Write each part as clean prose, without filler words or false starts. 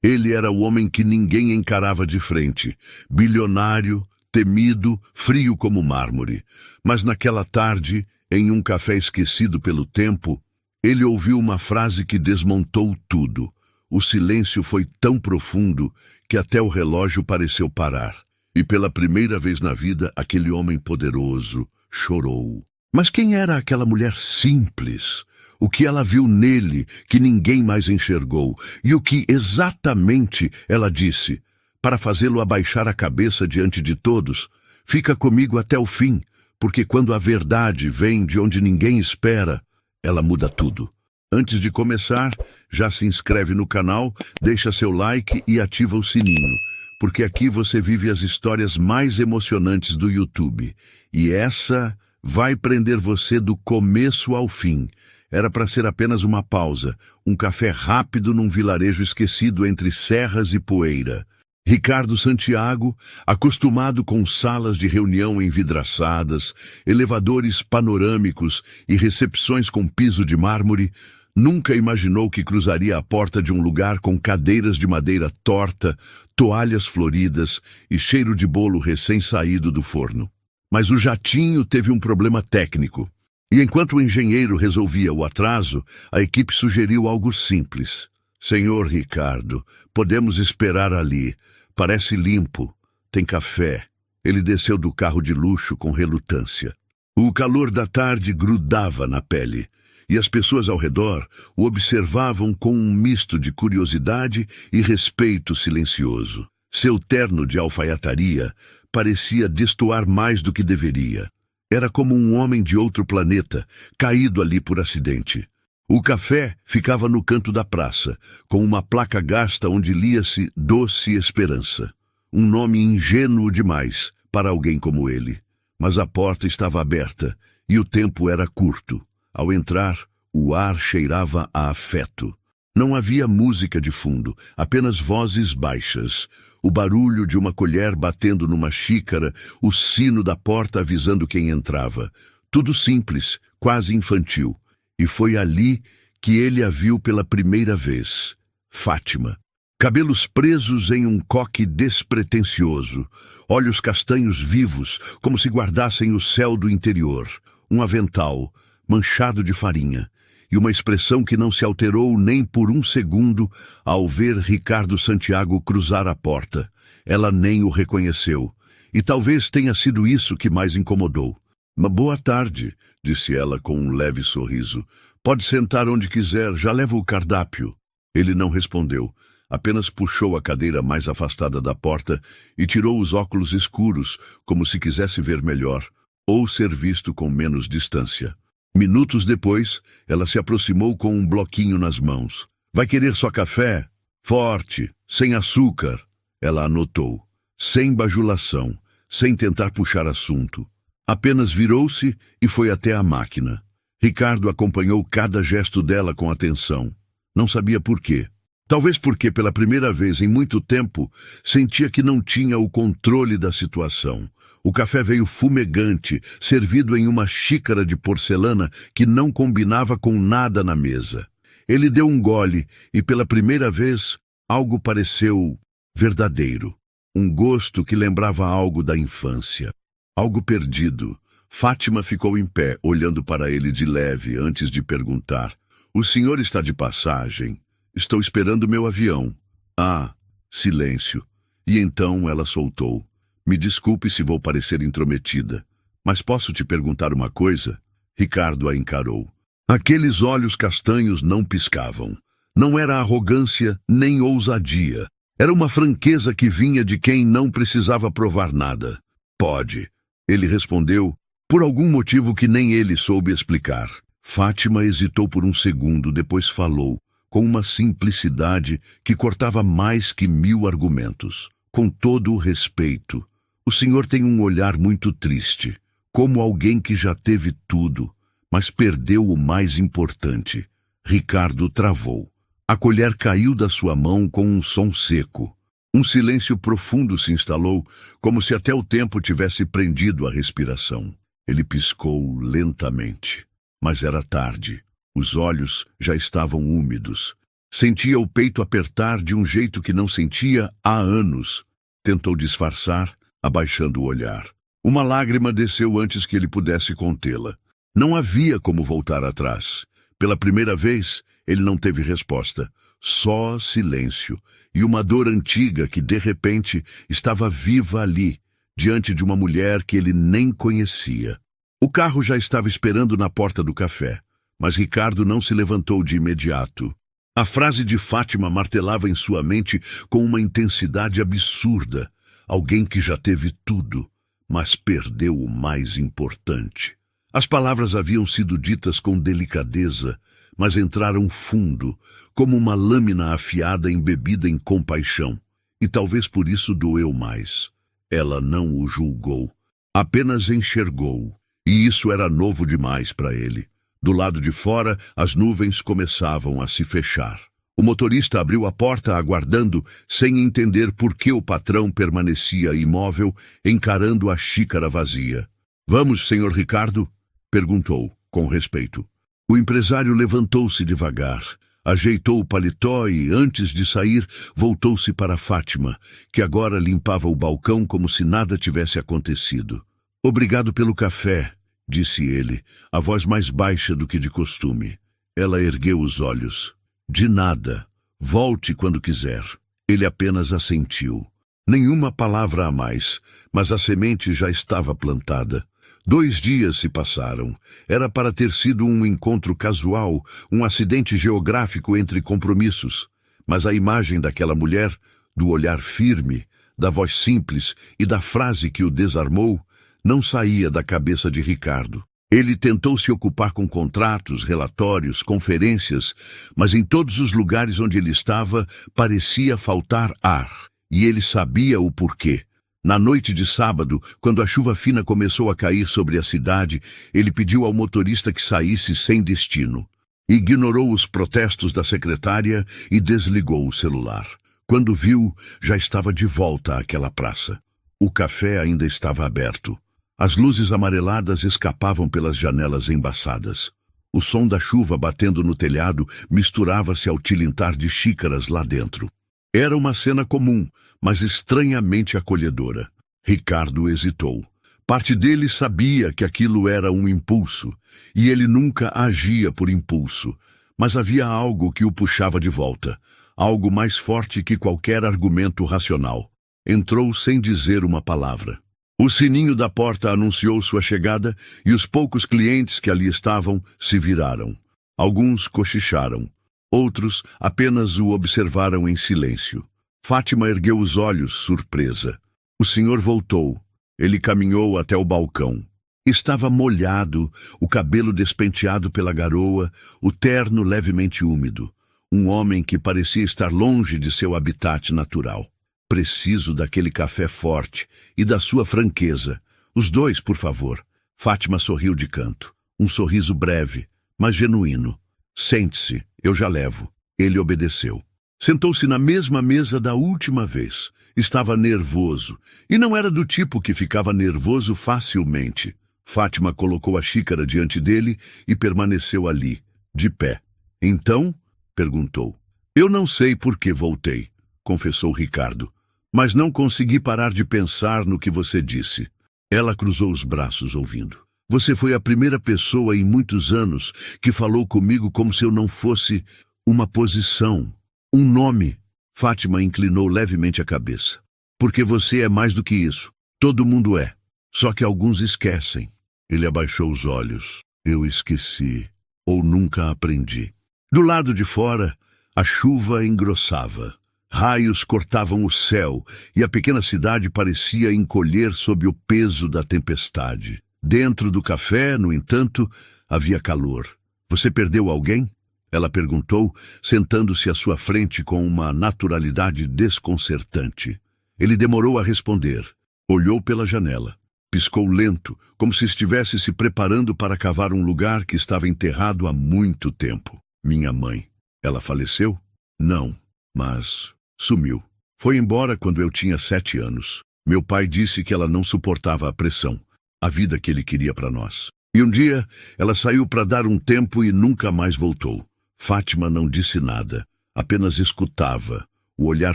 Ele era o homem que ninguém encarava de frente, bilionário, temido, frio como mármore. Mas naquela tarde, em um café esquecido pelo tempo, ele ouviu uma frase que desmontou tudo. O silêncio foi tão profundo que até o relógio pareceu parar. E pela primeira vez na vida, aquele homem poderoso chorou. Mas quem era aquela mulher simples? O que ela viu nele que ninguém mais enxergou? E o que exatamente ela disse? Para fazê-lo abaixar a cabeça diante de todos, fica comigo até o fim, porque quando a verdade vem de onde ninguém espera, ela muda tudo. Antes de começar, já se inscreve no canal, deixa seu like e ativa o sininho, porque aqui você vive as histórias mais emocionantes do YouTube. E essa vai prender você do começo ao fim. Era para ser apenas uma pausa, um café rápido num vilarejo esquecido entre serras e poeira. Ricardo Santiago, acostumado com salas de reunião envidraçadas, elevadores panorâmicos e recepções com piso de mármore, nunca imaginou que cruzaria a porta de um lugar com cadeiras de madeira torta, toalhas floridas e cheiro de bolo recém-saído do forno. Mas o jatinho teve um problema técnico. E enquanto o engenheiro resolvia o atraso, a equipe sugeriu algo simples. Senhor Ricardo, podemos esperar ali. Parece limpo. Tem café. Ele desceu do carro de luxo com relutância. O calor da tarde grudava na pele, e as pessoas ao redor o observavam com um misto de curiosidade e respeito silencioso. Seu terno de alfaiataria parecia destoar mais do que deveria. Era como um homem de outro planeta, caído ali por acidente. O café ficava no canto da praça, com uma placa gasta onde lia-se Doce Esperança. Um nome ingênuo demais para alguém como ele. Mas a porta estava aberta e o tempo era curto. Ao entrar, o ar cheirava a afeto. Não havia música de fundo, apenas vozes baixas. O barulho de uma colher batendo numa xícara, o sino da porta avisando quem entrava. Tudo simples, quase infantil. E foi ali que ele a viu pela primeira vez. Fátima. Cabelos presos em um coque despretensioso. Olhos castanhos vivos, como se guardassem o céu do interior. Um avental, manchado de farinha. E uma expressão que não se alterou nem por um segundo ao ver Ricardo Santiago cruzar a porta. Ela nem o reconheceu. E talvez tenha sido isso que mais incomodou. Boa tarde, disse ela com um leve sorriso. Pode sentar onde quiser, já levo o cardápio. Ele não respondeu. Apenas puxou a cadeira mais afastada da porta e tirou os óculos escuros, como se quisesse ver melhor, ou ser visto com menos distância. Minutos depois, ela se aproximou com um bloquinho nas mãos. Vai querer só café? Forte, sem açúcar. Ela anotou. Sem bajulação, sem tentar puxar assunto. Apenas virou-se e foi até a máquina. Ricardo acompanhou cada gesto dela com atenção. Não sabia por quê. Talvez porque, pela primeira vez em muito tempo, sentia que não tinha o controle da situação. O café veio fumegante, servido em uma xícara de porcelana que não combinava com nada na mesa. Ele deu um gole e, pela primeira vez, algo pareceu verdadeiro. Um gosto que lembrava algo da infância. Algo perdido. Fátima ficou em pé, olhando para ele de leve, antes de perguntar. O senhor está de passagem? Estou esperando meu avião. Ah, silêncio. E então ela soltou. Me desculpe se vou parecer intrometida, mas posso te perguntar uma coisa? Ricardo a encarou. Aqueles olhos castanhos não piscavam. Não era arrogância nem ousadia. Era uma franqueza que vinha de quem não precisava provar nada. Pode. Ele respondeu, por algum motivo que nem ele soube explicar. Fátima hesitou por um segundo, depois falou, com uma simplicidade que cortava mais que 1000 argumentos. Com todo o respeito, o senhor tem um olhar muito triste, como alguém que já teve tudo, mas perdeu o mais importante. Ricardo travou. A colher caiu da sua mão com um som seco. Um silêncio profundo se instalou, como se até o tempo tivesse prendido a respiração. Ele piscou lentamente. Mas era tarde. Os olhos já estavam úmidos. Sentia o peito apertar de um jeito que não sentia há anos. Tentou disfarçar, abaixando o olhar. Uma lágrima desceu antes que ele pudesse contê-la. Não havia como voltar atrás. Pela primeira vez, ele não teve resposta. Só silêncio e uma dor antiga que, de repente, estava viva ali, diante de uma mulher que ele nem conhecia. O carro já estava esperando na porta do café, mas Ricardo não se levantou de imediato. A frase de Fátima martelava em sua mente com uma intensidade absurda. Alguém que já teve tudo, mas perdeu o mais importante. As palavras haviam sido ditas com delicadeza, mas entraram fundo, como uma lâmina afiada embebida em compaixão. E talvez por isso doeu mais. Ela não o julgou, apenas enxergou. E isso era novo demais para ele. Do lado de fora, as nuvens começavam a se fechar. O motorista abriu a porta aguardando, sem entender por que o patrão permanecia imóvel, encarando a xícara vazia. "Vamos, senhor Ricardo?" perguntou, com respeito. O empresário levantou-se devagar, ajeitou o paletó e, antes de sair, voltou-se para Fátima, que agora limpava o balcão como se nada tivesse acontecido. "Obrigado pelo café", disse ele, a voz mais baixa do que de costume. Ela ergueu os olhos. "De nada. Volte quando quiser." Ele apenas assentiu. Nenhuma palavra a mais, mas a semente já estava plantada. 2 dias se passaram. Era para ter sido um encontro casual, um acidente geográfico entre compromissos. Mas a imagem daquela mulher, do olhar firme, da voz simples e da frase que o desarmou, não saía da cabeça de Ricardo. Ele tentou se ocupar com contratos, relatórios, conferências, mas em todos os lugares onde ele estava, parecia faltar ar. E ele sabia o porquê. Na noite de sábado, quando a chuva fina começou a cair sobre a cidade, ele pediu ao motorista que saísse sem destino. Ignorou os protestos da secretária e desligou o celular. Quando viu, já estava de volta àquela praça. O café ainda estava aberto. As luzes amareladas escapavam pelas janelas embaçadas. O som da chuva batendo no telhado misturava-se ao tilintar de xícaras lá dentro. Era uma cena comum, mas estranhamente acolhedora. Ricardo hesitou. Parte dele sabia que aquilo era um impulso, e ele nunca agia por impulso, mas havia algo que o puxava de volta, algo mais forte que qualquer argumento racional. Entrou sem dizer uma palavra. O sininho da porta anunciou sua chegada e os poucos clientes que ali estavam se viraram. Alguns cochicharam. Outros apenas o observaram em silêncio. Fátima ergueu os olhos, surpresa. O senhor voltou. Ele caminhou até o balcão. Estava molhado, o cabelo despenteado pela garoa, o terno levemente úmido. Um homem que parecia estar longe de seu habitat natural. "Preciso daquele café forte e da sua franqueza. Os 2, por favor." Fátima sorriu de canto. Um sorriso breve, mas genuíno. "Sente-se, eu já levo." Ele obedeceu. Sentou-se na mesma mesa da última vez. Estava nervoso, e não era do tipo que ficava nervoso facilmente. Fátima colocou a xícara diante dele e permaneceu ali, de pé. "Então?" perguntou. "Eu não sei por que voltei", confessou Ricardo. "Mas não consegui parar de pensar no que você disse." Ela cruzou os braços ouvindo. "Você foi a primeira pessoa em muitos anos que falou comigo como se eu não fosse uma posição, um nome." Fátima inclinou levemente a cabeça. "Porque você é mais do que isso. Todo mundo é. Só que alguns esquecem." Ele abaixou os olhos. "Eu esqueci. Ou nunca aprendi." Do lado de fora, a chuva engrossava. Raios cortavam o céu e a pequena cidade parecia encolher sob o peso da tempestade. Dentro do café, no entanto, havia calor. "Você perdeu alguém?" ela perguntou, sentando-se à sua frente com uma naturalidade desconcertante. Ele demorou a responder. Olhou pela janela. Piscou lento, como se estivesse se preparando para cavar um lugar que estava enterrado há muito tempo. "Minha mãe. Ela faleceu?" "Não, mas sumiu. Foi embora quando eu tinha 7 anos. Meu pai disse que ela não suportava a pressão, a vida que ele queria para nós. E um dia, ela saiu para dar um tempo e nunca mais voltou." Fátima não disse nada, apenas escutava, o olhar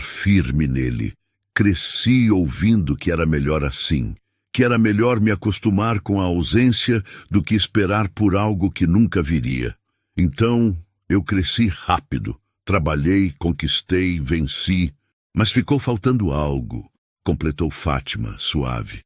firme nele. Cresci ouvindo que era melhor assim, que era melhor me acostumar com a ausência do que esperar por algo que nunca viria. Então, eu cresci rápido, trabalhei, conquistei, venci, mas ficou faltando algo, completou Fátima, suave.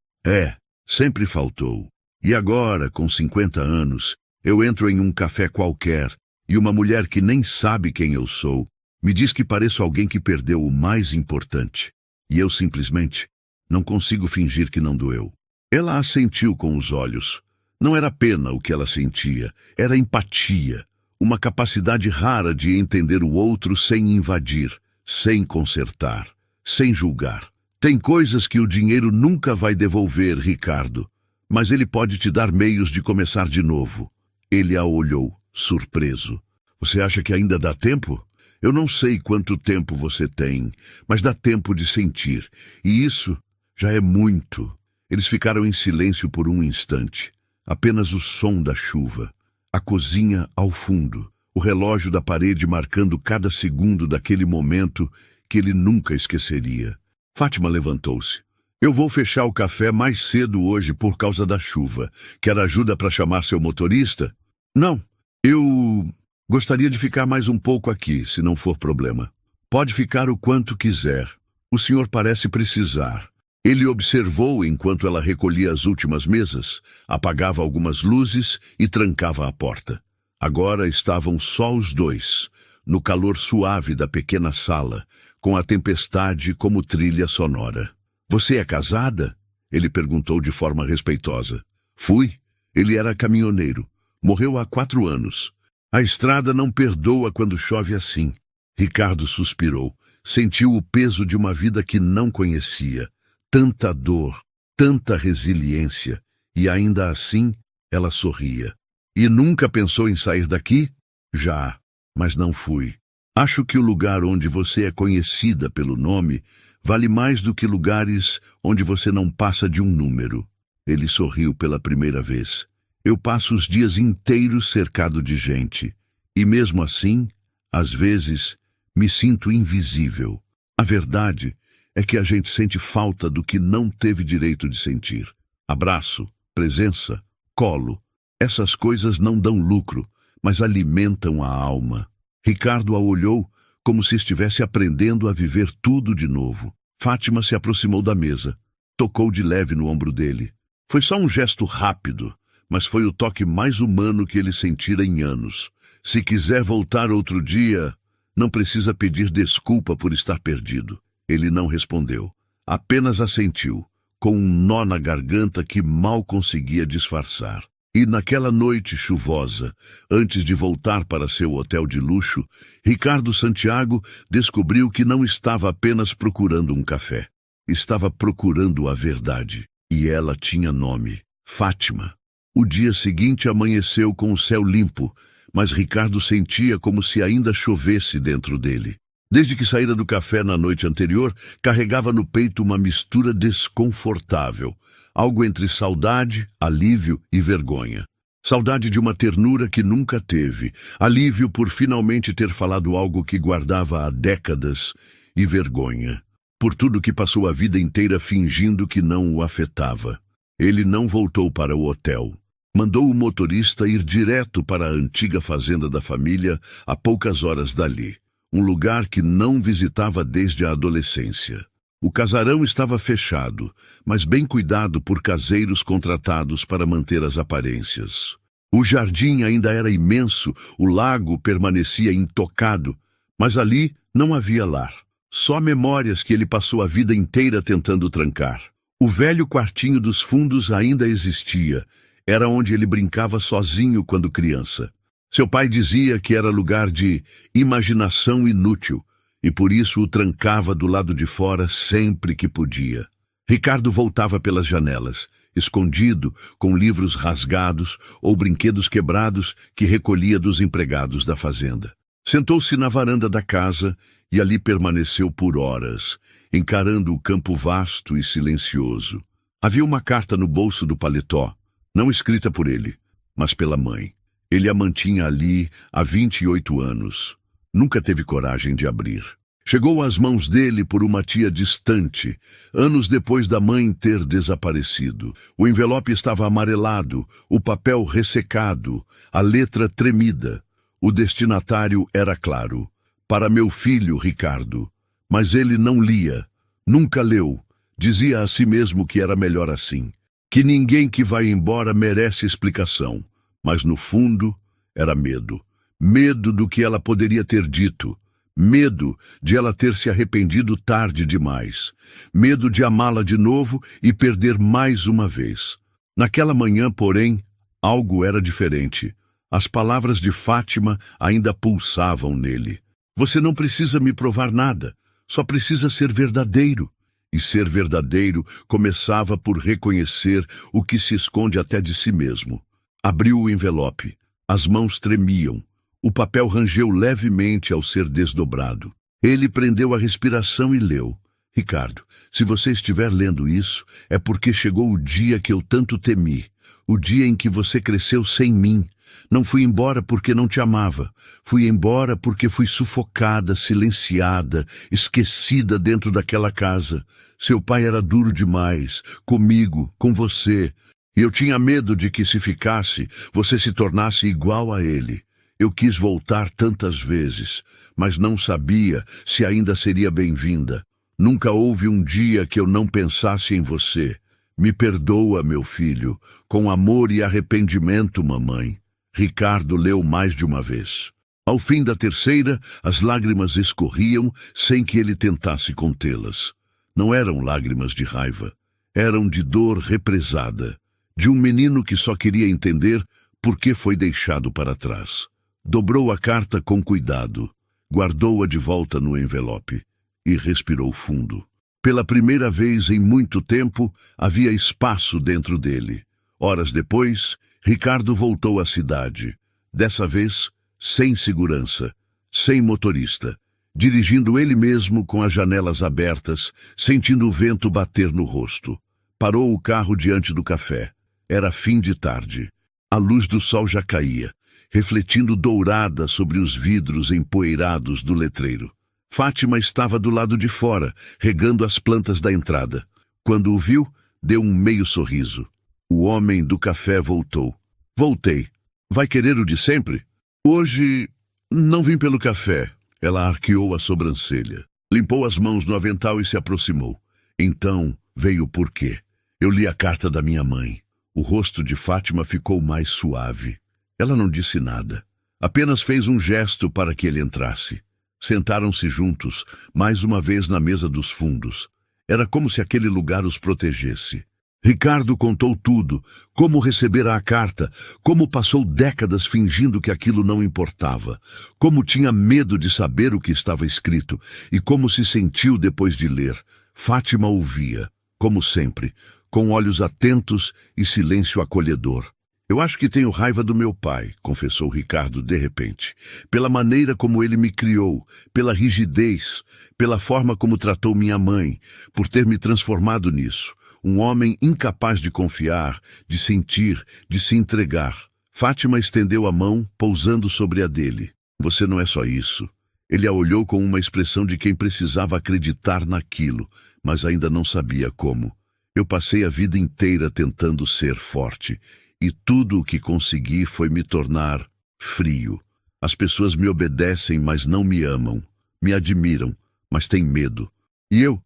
Sempre faltou. E agora, com 50 anos, eu entro em um café qualquer e uma mulher que nem sabe quem eu sou me diz que pareço alguém que perdeu o mais importante. E eu simplesmente não consigo fingir que não doeu. Ela assentiu com os olhos. Não era pena o que ela sentia, era empatia, uma capacidade rara de entender o outro sem invadir, sem consertar, sem julgar. Tem coisas que o dinheiro nunca vai devolver, Ricardo, mas ele pode te dar meios de começar de novo. Ele a olhou, surpreso. Você acha que ainda dá tempo? Eu não sei quanto tempo você tem, mas dá tempo de sentir, e isso já é muito. Eles ficaram em silêncio por um instante. Apenas o som da chuva, a cozinha ao fundo, o relógio da parede marcando cada segundo daquele momento que ele nunca esqueceria. Fátima levantou-se. Eu vou fechar o café mais cedo hoje por causa da chuva. Quer ajuda para chamar seu motorista? Não, eu gostaria de ficar mais um pouco aqui, se não for problema. Pode ficar o quanto quiser. O senhor parece precisar. Ele observou enquanto ela recolhia as últimas mesas, apagava algumas luzes e trancava a porta. Agora estavam só os dois, no calor suave da pequena sala, com a tempestade como trilha sonora. Você é casada? Ele perguntou de forma respeitosa. Fui. Ele era caminhoneiro. Morreu há 4 anos. A estrada não perdoa quando chove assim. Ricardo suspirou. Sentiu o peso de uma vida que não conhecia. Tanta dor, tanta resiliência. E ainda assim, ela sorria. E nunca pensou em sair daqui? Já, mas não fui. Acho que o lugar onde você é conhecida pelo nome vale mais do que lugares onde você não passa de um número. Ele sorriu pela primeira vez. Eu passo os dias inteiros cercado de gente. E mesmo assim, às vezes, me sinto invisível. A verdade é que a gente sente falta do que não teve direito de sentir. Abraço, presença, colo. Essas coisas não dão lucro, mas alimentam a alma. Ricardo a olhou como se estivesse aprendendo a viver tudo de novo. Fátima se aproximou da mesa. Tocou de leve no ombro dele. Foi só um gesto rápido, mas foi o toque mais humano que ele sentira em anos. Se quiser voltar outro dia, não precisa pedir desculpa por estar perdido. Ele não respondeu. Apenas assentiu, com um nó na garganta que mal conseguia disfarçar. E naquela noite chuvosa, antes de voltar para seu hotel de luxo, Ricardo Santiago descobriu que não estava apenas procurando um café. Estava procurando a verdade. E ela tinha nome: Fátima. O dia seguinte amanheceu com o céu limpo, mas Ricardo sentia como se ainda chovesse dentro dele. Desde que saíra do café na noite anterior, carregava no peito uma mistura desconfortável. Algo entre saudade, alívio e vergonha. Saudade de uma ternura que nunca teve, alívio por finalmente ter falado algo que guardava há décadas, e vergonha por tudo que passou a vida inteira fingindo que não o afetava. Ele não voltou para o hotel. Mandou o motorista ir direto para a antiga fazenda da família a poucas horas dali, um lugar que não visitava desde a adolescência. O casarão estava fechado, mas bem cuidado por caseiros contratados para manter as aparências. O jardim ainda era imenso, o lago permanecia intocado, mas ali não havia lar. Só memórias que ele passou a vida inteira tentando trancar. O velho quartinho dos fundos ainda existia. Era onde ele brincava sozinho quando criança. Seu pai dizia que era lugar de imaginação inútil, e por isso o trancava do lado de fora sempre que podia. Ricardo voltava pelas janelas, escondido, com livros rasgados ou brinquedos quebrados que recolhia dos empregados da fazenda. Sentou-se na varanda da casa e ali permaneceu por horas, encarando o campo vasto e silencioso. Havia uma carta no bolso do paletó, não escrita por ele, mas pela mãe. Ele a mantinha ali há 28 anos. nunca teve coragem de abrir. Chegou às mãos dele por uma tia distante, anos depois da mãe ter desaparecido. O envelope estava amarelado, o papel ressecado, a letra tremida. O destinatário era claro: para meu filho, Ricardo. Mas ele não lia, nunca leu. Dizia a si mesmo que era melhor assim, que ninguém que vai embora merece explicação. Mas no fundo era medo. Medo do que ela poderia ter dito. Medo de ela ter se arrependido tarde demais. Medo de amá-la de novo e perder mais uma vez. Naquela manhã, porém, algo era diferente. As palavras de Fátima ainda pulsavam nele. Você não precisa me provar nada, só precisa ser verdadeiro. E ser verdadeiro começava por reconhecer o que se esconde até de si mesmo. Abriu o envelope. As mãos tremiam. O papel rangeu levemente ao ser desdobrado. Ele prendeu a respiração e leu: Ricardo, se você estiver lendo isso, é porque chegou o dia que eu tanto temi. O dia em que você cresceu sem mim. Não fui embora porque não te amava. Fui embora porque fui sufocada, silenciada, esquecida dentro daquela casa. Seu pai era duro demais, comigo, com você. E eu tinha medo de que, se ficasse, você se tornasse igual a ele. Eu quis voltar tantas vezes, mas não sabia se ainda seria bem-vinda. Nunca houve um dia que eu não pensasse em você. Me perdoa, meu filho, com amor e arrependimento, mamãe. Ricardo leu mais de uma vez. Ao fim da terceira, as lágrimas escorriam sem que ele tentasse contê-las. Não eram lágrimas de raiva, eram de dor represada, de um menino que só queria entender por que foi deixado para trás. Dobrou a carta com cuidado, guardou-a de volta no envelope e respirou fundo. Pela primeira vez em muito tempo, havia espaço dentro dele. Horas depois, Ricardo voltou à cidade, dessa vez sem segurança, sem motorista, dirigindo ele mesmo com as janelas abertas, sentindo o vento bater no rosto. Parou o carro diante do café. Era fim de tarde. A luz do sol já caía, refletindo dourada sobre os vidros empoeirados do letreiro. Fátima estava do lado de fora, regando as plantas da entrada. Quando o viu, deu um meio sorriso. O homem do café voltou. Voltei. Vai querer o de sempre? Hoje não vim pelo café. Ela arqueou a sobrancelha. Limpou as mãos no avental e se aproximou. Então veio o porquê. Eu li a carta da minha mãe. O rosto de Fátima ficou mais suave. Ela não disse nada. Apenas fez um gesto para que ele entrasse. Sentaram-se juntos, mais uma vez na mesa dos fundos. Era como se aquele lugar os protegesse. Ricardo contou tudo, como recebera a carta, como passou décadas fingindo que aquilo não importava, como tinha medo de saber o que estava escrito e como se sentiu depois de ler. Fátima ouvia, como sempre, com olhos atentos e silêncio acolhedor. Eu acho que tenho raiva do meu pai, confessou Ricardo de repente, pela maneira como ele me criou, pela rigidez, pela forma como tratou minha mãe, por ter me transformado nisso. Um homem incapaz de confiar, de sentir, de se entregar. Fátima estendeu a mão, pousando sobre a dele. Você não é só isso. Ele a olhou com uma expressão de quem precisava acreditar naquilo, mas ainda não sabia como. Eu passei a vida inteira tentando ser forte, e tudo o que consegui foi me tornar frio. As pessoas me obedecem, mas não me amam. Me admiram, mas têm medo. E eu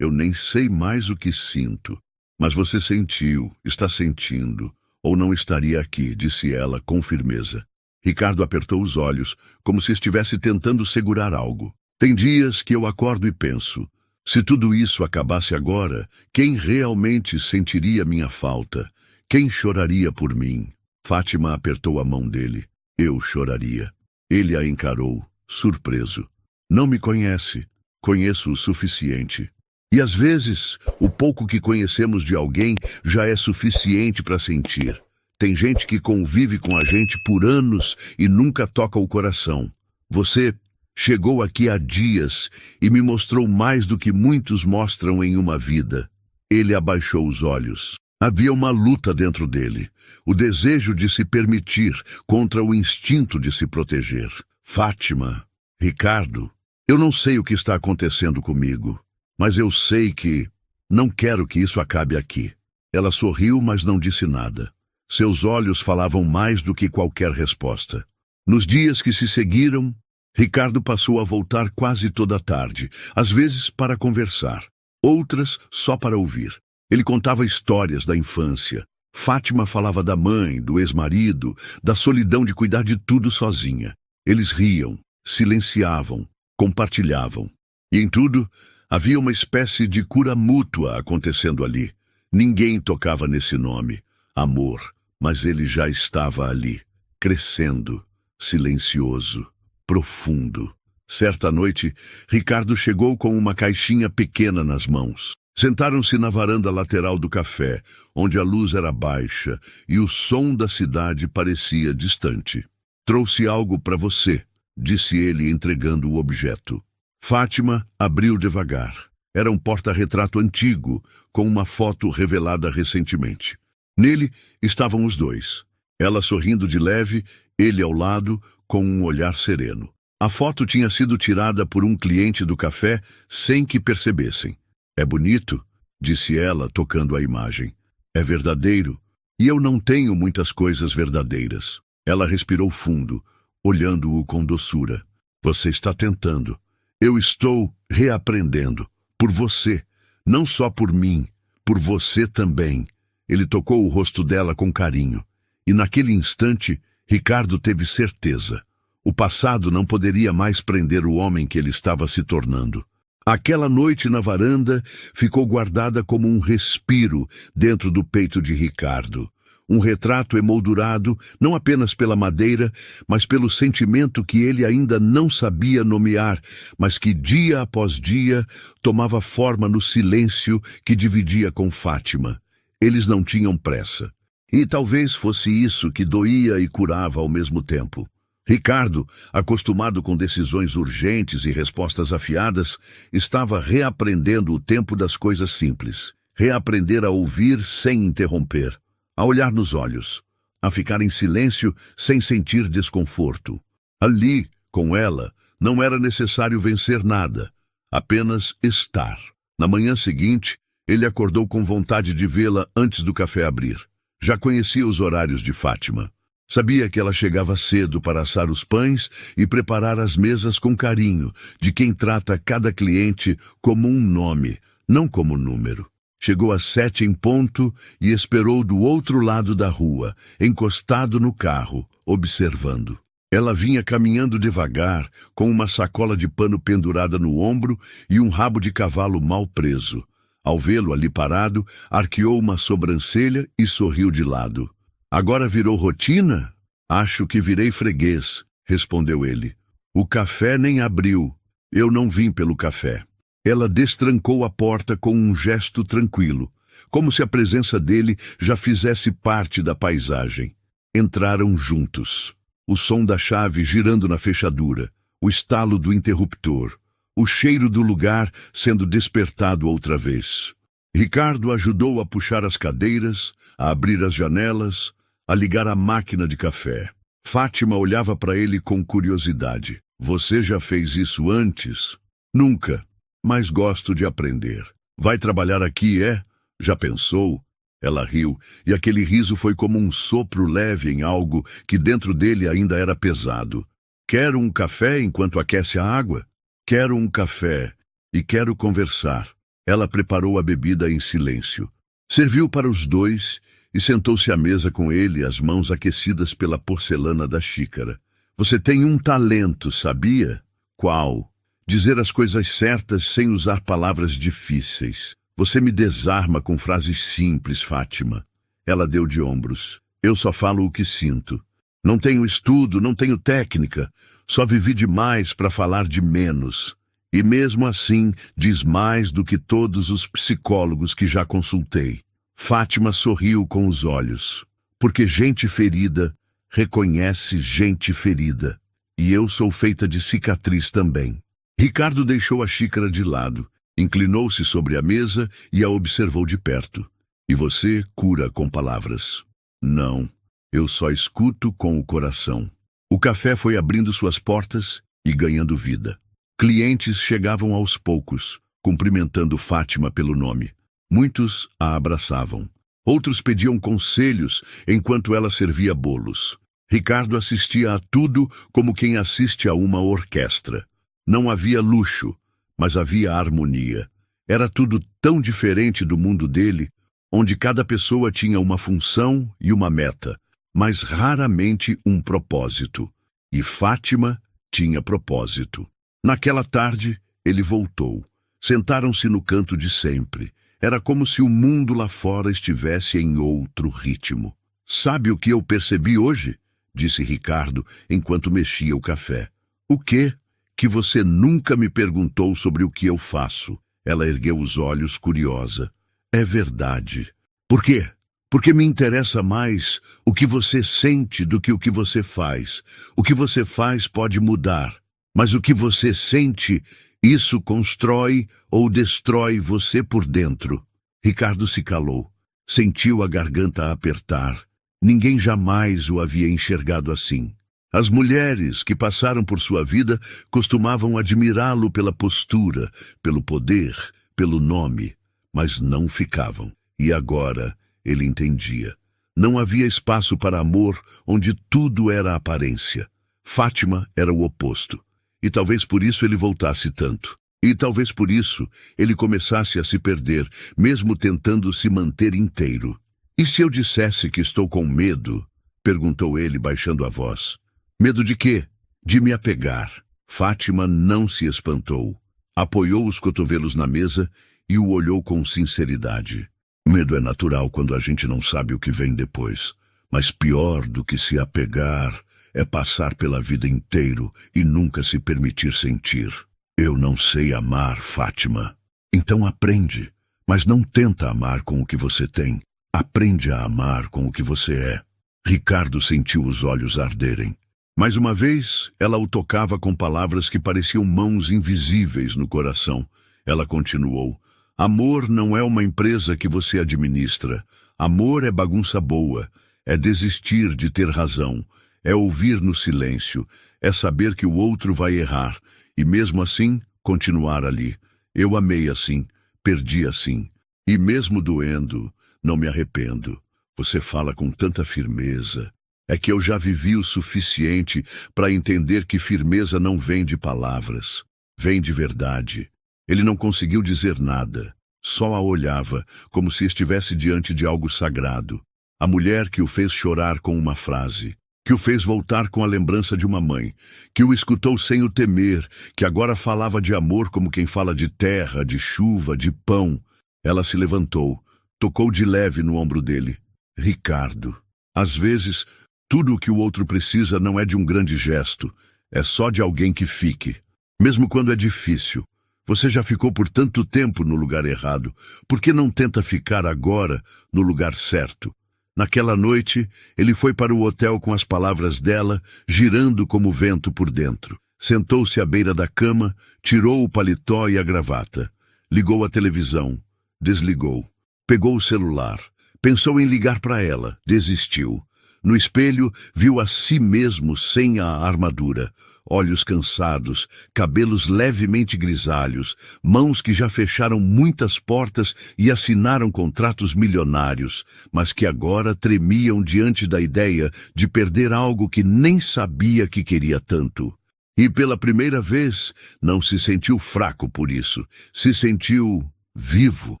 nem sei mais o que sinto. Mas você sentiu, está sentindo, ou não estaria aqui, disse ela com firmeza. Ricardo apertou os olhos, como se estivesse tentando segurar algo. Tem dias que eu acordo e penso, se tudo isso acabasse agora, quem realmente sentiria minha falta? Quem choraria por mim? Fátima apertou a mão dele. Eu choraria. Ele a encarou, surpreso. Não me conhece. Conheço o suficiente. E às vezes, o pouco que conhecemos de alguém já é suficiente para sentir. Tem gente que convive com a gente por anos e nunca toca o coração. Você chegou aqui há dias e me mostrou mais do que muitos mostram em uma vida. Ele abaixou os olhos. Havia uma luta dentro dele, o desejo de se permitir contra o instinto de se proteger. Fátima, Ricardo, eu não sei o que está acontecendo comigo, mas eu sei que não quero que isso acabe aqui. Ela sorriu, mas não disse nada. Seus olhos falavam mais do que qualquer resposta. Nos dias que se seguiram, Ricardo passou a voltar quase toda a tarde, às vezes para conversar, outras só para ouvir. Ele contava histórias da infância. Fátima falava da mãe, do ex-marido, da solidão de cuidar de tudo sozinha. Eles riam, silenciavam, compartilhavam. E em tudo, havia uma espécie de cura mútua acontecendo ali. Ninguém tocava nesse nome, amor, mas ele já estava ali, crescendo, silencioso, profundo. Certa noite, Ricardo chegou com uma caixinha pequena nas mãos. Sentaram-se na varanda lateral do café, onde a luz era baixa e o som da cidade parecia distante. Trouxe algo para você, disse ele entregando o objeto. Fátima abriu devagar. Era um porta-retrato antigo, com uma foto revelada recentemente. Nele estavam os dois. Ela sorrindo de leve, ele ao lado, com um olhar sereno. A foto tinha sido tirada por um cliente do café sem que percebessem. É bonito, disse ela, tocando a imagem. É verdadeiro, e eu não tenho muitas coisas verdadeiras. Ela respirou fundo, olhando-o com doçura. Você está tentando. Eu estou reaprendendo. Por você, não só por mim, por você também. Ele tocou o rosto dela com carinho. E naquele instante, Ricardo teve certeza. O passado não poderia mais prender o homem que ele estava se tornando. Aquela noite na varanda ficou guardada como um respiro dentro do peito de Ricardo. Um retrato emoldurado, não apenas pela madeira, mas pelo sentimento que ele ainda não sabia nomear, mas que dia após dia tomava forma no silêncio que dividia com Fátima. Eles não tinham pressa. E talvez fosse isso que doía e curava ao mesmo tempo. Ricardo, acostumado com decisões urgentes e respostas afiadas, estava reaprendendo o tempo das coisas simples. Reaprender a ouvir sem interromper, a olhar nos olhos, a ficar em silêncio sem sentir desconforto. Ali, com ela, não era necessário vencer nada, apenas estar. Na manhã seguinte, ele acordou com vontade de vê-la antes do café abrir. Já conhecia os horários de Fátima. Sabia que ela chegava cedo para assar os pães e preparar as mesas com carinho, de quem trata cada cliente como um nome, não como número. Chegou às 7 em ponto e esperou do outro lado da rua, encostado no carro, observando. Ela vinha caminhando devagar, com uma sacola de pano pendurada no ombro e um rabo de cavalo mal preso. Ao vê-lo ali parado, arqueou uma sobrancelha e sorriu de lado. Agora virou rotina? Acho que virei freguês, respondeu ele. O café nem abriu. Eu não vim pelo café. Ela destrancou a porta com um gesto tranquilo, como se a presença dele já fizesse parte da paisagem. Entraram juntos. O som da chave girando na fechadura, o estalo do interruptor, o cheiro do lugar sendo despertado outra vez. Ricardo ajudou a puxar as cadeiras, a abrir as janelas, a ligar a máquina de café. Fátima olhava para ele com curiosidade. Você já fez isso antes? Nunca, mas gosto de aprender. Vai trabalhar aqui, é? Já pensou? Ela riu, e aquele riso foi como um sopro leve em algo que dentro dele ainda era pesado. Quero um café enquanto aquece a água? Quero um café e quero conversar. Ela preparou a bebida em silêncio. Serviu para os dois e sentou-se à mesa com ele, as mãos aquecidas pela porcelana da xícara. Você tem um talento, sabia? Qual? Dizer as coisas certas sem usar palavras difíceis. Você me desarma com frases simples, Fátima. Ela deu de ombros. Eu só falo o que sinto. Não tenho estudo, não tenho técnica. Só vivi demais para falar de menos. E mesmo assim, diz mais do que todos os psicólogos que já consultei. Fátima sorriu com os olhos. Porque gente ferida reconhece gente ferida. E eu sou feita de cicatriz também. Ricardo deixou a xícara de lado, inclinou-se sobre a mesa e a observou de perto. E você cura com palavras. Não, eu só escuto com o coração. O café foi abrindo suas portas e ganhando vida. Clientes chegavam aos poucos, cumprimentando Fátima pelo nome. Muitos a abraçavam. Outros pediam conselhos enquanto ela servia bolos. Ricardo assistia a tudo como quem assiste a uma orquestra. Não havia luxo, mas havia harmonia. Era tudo tão diferente do mundo dele, onde cada pessoa tinha uma função e uma meta, mas raramente um propósito. E Fátima tinha propósito. Naquela tarde, ele voltou. Sentaram-se no canto de sempre. Era como se o mundo lá fora estivesse em outro ritmo. "Sabe o que eu percebi hoje?" disse Ricardo, enquanto mexia o café. "O quê?" "Que você nunca me perguntou sobre o que eu faço." Ela ergueu os olhos, curiosa. "É verdade." "Por quê?" "Porque me interessa mais o que você sente do que o que você faz. O que você faz pode mudar, mas o que você sente, isso constrói ou destrói você por dentro." Ricardo se calou. Sentiu a garganta apertar. Ninguém jamais o havia enxergado assim. As mulheres que passaram por sua vida costumavam admirá-lo pela postura, pelo poder, pelo nome, mas não ficavam. E agora ele entendia. Não havia espaço para amor onde tudo era aparência. Fátima era o oposto. E talvez por isso ele voltasse tanto. E talvez por isso ele começasse a se perder, mesmo tentando se manter inteiro. "E se eu dissesse que estou com medo?" perguntou ele, baixando a voz. "Medo de quê?" "De me apegar." Fátima não se espantou. Apoiou os cotovelos na mesa e o olhou com sinceridade. "Medo é natural quando a gente não sabe o que vem depois. Mas pior do que se apegar é passar pela vida inteiro e nunca se permitir sentir." "Eu não sei amar, Fátima." "Então aprende, mas não tenta amar com o que você tem. Aprende a amar com o que você é." Ricardo sentiu os olhos arderem. Mais uma vez, ela o tocava com palavras que pareciam mãos invisíveis no coração. Ela continuou. "Amor não é uma empresa que você administra. Amor é bagunça boa. É desistir de ter razão. É ouvir no silêncio. É saber que o outro vai errar. E mesmo assim, continuar ali. Eu amei assim. Perdi assim. E mesmo doendo, não me arrependo." "Você fala com tanta firmeza." "É que eu já vivi o suficiente para entender que firmeza não vem de palavras. Vem de verdade." Ele não conseguiu dizer nada. Só a olhava, como se estivesse diante de algo sagrado. A mulher que o fez chorar com uma frase. Que o fez voltar com a lembrança de uma mãe. Que o escutou sem o temer. Que agora falava de amor como quem fala de terra, de chuva, de pão. Ela se levantou. Tocou de leve no ombro dele. "Ricardo, às vezes, tudo o que o outro precisa não é de um grande gesto. É só de alguém que fique. Mesmo quando é difícil. Você já ficou por tanto tempo no lugar errado. Por que não tenta ficar agora no lugar certo?" Naquela noite, ele foi para o hotel com as palavras dela, girando como vento por dentro. Sentou-se à beira da cama, tirou o paletó e a gravata. Ligou a televisão. Desligou. Pegou o celular. Pensou em ligar para ela. Desistiu. No espelho, viu a si mesmo sem a armadura. Olhos cansados, cabelos levemente grisalhos, mãos que já fecharam muitas portas e assinaram contratos milionários, mas que agora tremiam diante da ideia de perder algo que nem sabia que queria tanto. E pela primeira vez, não se sentiu fraco por isso, se sentiu vivo.